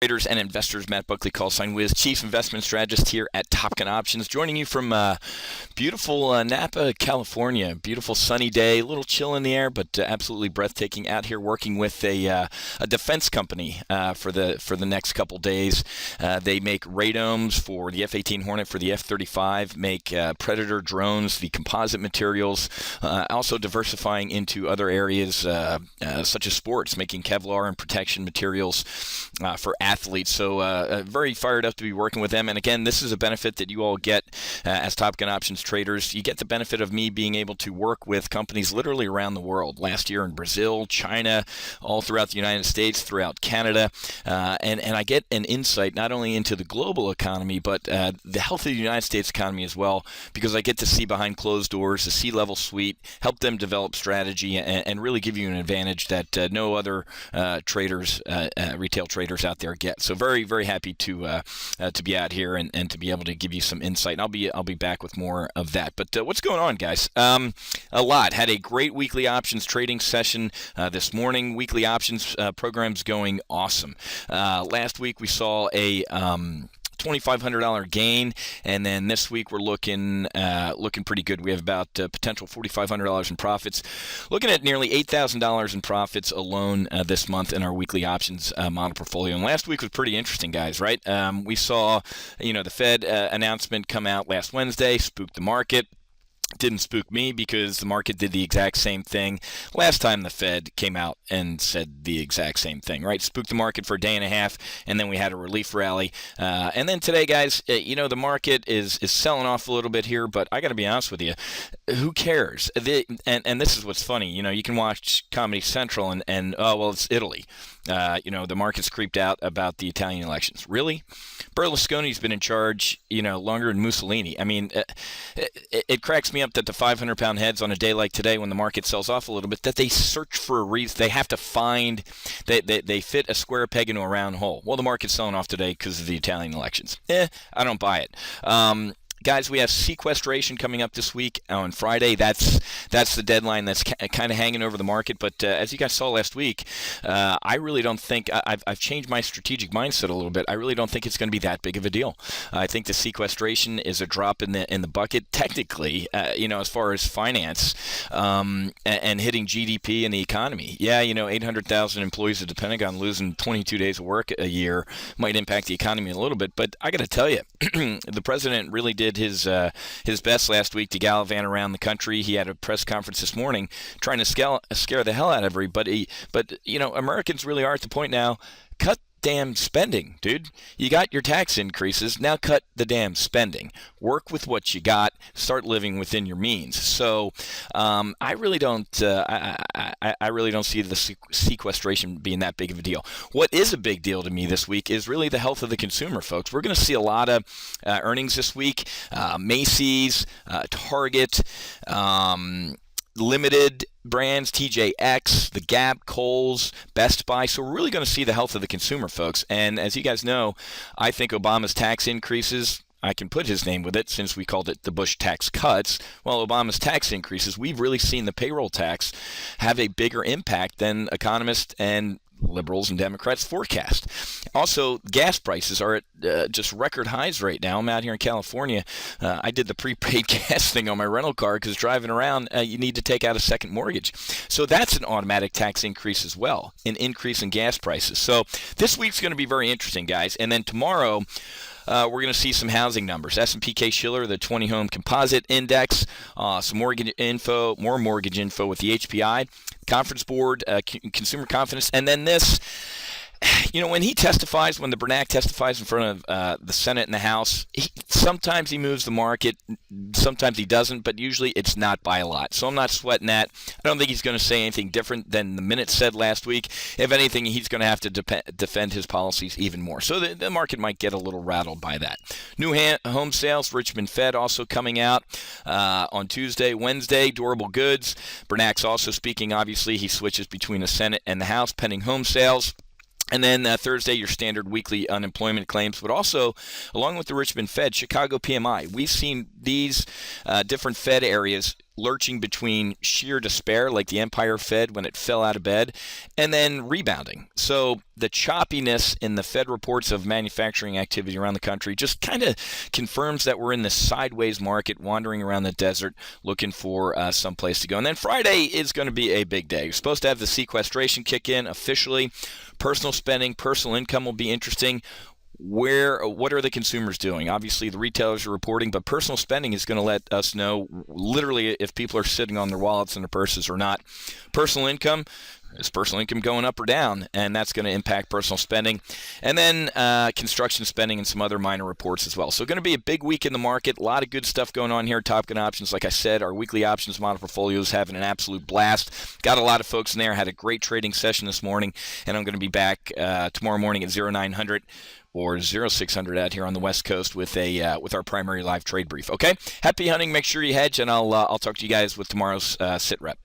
Traders and investors, Matt Buckley, call sign Wiz, Chief Investment Strategist here at Top Gun Options, joining you from beautiful Napa, California. Beautiful sunny day, a little chill in the air, but absolutely breathtaking. Out here working with a defense company for the next couple days. They make radomes for the F-18 Hornet, for the F-35, make Predator drones, the composite materials, also diversifying into other areas such as sports, making Kevlar and protection materials for athletes. So very fired up to be working with them. And again, this is a benefit that you all get as Top Gun Options traders. You get the benefit of me being able to work with companies literally around the world. Last year in Brazil, China, all throughout the United States, throughout Canada. And I get an insight not only into the global economy, but the health of the United States economy as well, because I get to see behind closed doors, the C-level suite, help them develop strategy, and really give you an advantage that no other traders, retail traders out there get. So very, very happy to be out here and to be able to give you some insight. And I'll be back with more of that. But what's going on, guys? A lot. Had a great weekly options trading session this morning. Weekly options program's going awesome. Last week we saw a $2,500 gain, and then this week we're looking pretty good. We have about potential $4,500 in profits, looking at nearly $8,000 in profits alone this month in our weekly options model portfolio. And last week was pretty interesting, guys. Right? We saw, the Fed announcement come out last Wednesday, spooked the market. Didn't spook me because the market did the exact same thing last time the Fed came out and said the exact same thing, right? Spooked the market for a day and a half, and then we had a relief rally. And then today, guys, the market is selling off a little bit here, but I got to be honest with you, who cares? And this is what's funny. You can watch Comedy Central and oh, well, it's Italy. The market's creeped out about the Italian elections. Really? Berlusconi's been in charge, longer than Mussolini. I mean, it cracks me up that the 500-pound heads on a day like today, when the market sells off a little bit, that they search for a reason. They have to find they fit a square peg into a round hole. Well, the market's selling off today because of the Italian elections. I don't buy it. Guys, we have sequestration coming up this week on Friday. That's the deadline that's kind of hanging over the market. But as you guys saw last week, I really don't think I've changed my strategic mindset a little bit. I really don't think it's going to be that big of a deal. I think the sequestration is a drop in the bucket technically. As far as finance and hitting GDP and the economy. Yeah, 800,000 employees at the Pentagon losing 22 days of work a year might impact the economy a little bit. But I got to tell you, the president really did his best last week to gallivant around the country. He had a press conference this morning trying to scare the hell out of everybody. But Americans really are at the point now. Cut damn spending, dude. You got your tax increases. Now cut the damn spending. Work with what you got. Start living within your means. So I really don't. I really don't see the sequestration being that big of a deal. What is a big deal to me this week is really the health of the consumer, folks. We're going to see a lot of earnings this week. Macy's, Target, Limited Brands, TJX, The Gap, Kohl's, Best Buy. So we're really going to see the health of the consumer, folks. And as you guys know, I think Obama's tax increases, I can put his name with it since we called it the Bush tax cuts. Well, Obama's tax increases, we've really seen the payroll tax have a bigger impact than economists and liberals and Democrats forecast. Also, gas prices are at just record highs right now. I'm out here in California. I did the prepaid gas thing on my rental car because driving around, you need to take out a second mortgage. So that's an automatic tax increase as well, an increase in gas prices. So this week's going to be very interesting, guys. And then tomorrow, we're going to see some housing numbers. S&P Case-Shiller, the 20-home composite index, some mortgage info, more mortgage info with the HPI, Conference Board, consumer confidence, and then this. When he testifies, when the Bernac testifies in front of the Senate and the House, sometimes he moves the market, sometimes he doesn't, but usually it's not by a lot. So I'm not sweating that. I don't think he's going to say anything different than the minutes said last week. If anything, he's going to have to defend his policies even more. So the market might get a little rattled by that. New home sales, Richmond Fed also coming out on Tuesday. Wednesday, durable goods. Bernac's also speaking, obviously. He switches between the Senate and the House, pending home sales. And then Thursday, your standard weekly unemployment claims, but also, along with the Richmond Fed, Chicago PMI. We've seen these different Fed areas lurching between sheer despair, like the Empire Fed when it fell out of bed, and then rebounding. So the choppiness in the Fed reports of manufacturing activity around the country just kind of confirms that we're in this sideways market, wandering around the desert, looking for some place to go. And then Friday is going to be a big day. You're supposed to have the sequestration kick in officially. Personal spending, personal income will be interesting. What are the consumers doing? Obviously, the retailers are reporting, but personal spending is going to let us know literally if people are sitting on their wallets and their purses or not. Personal income, is personal income going up or down? And that's going to impact personal spending. And then construction spending and some other minor reports as well. So going to be a big week in the market. A lot of good stuff going on here at Top Gun Options. Like I said, our weekly options model portfolio is having an absolute blast. Got a lot of folks in there. Had a great trading session this morning. And I'm going to be back tomorrow morning at 0900 or 0600 out here on the West Coast with our primary live trade brief. Okay? Happy hunting. Make sure you hedge, and I'll talk to you guys with tomorrow's sit rep.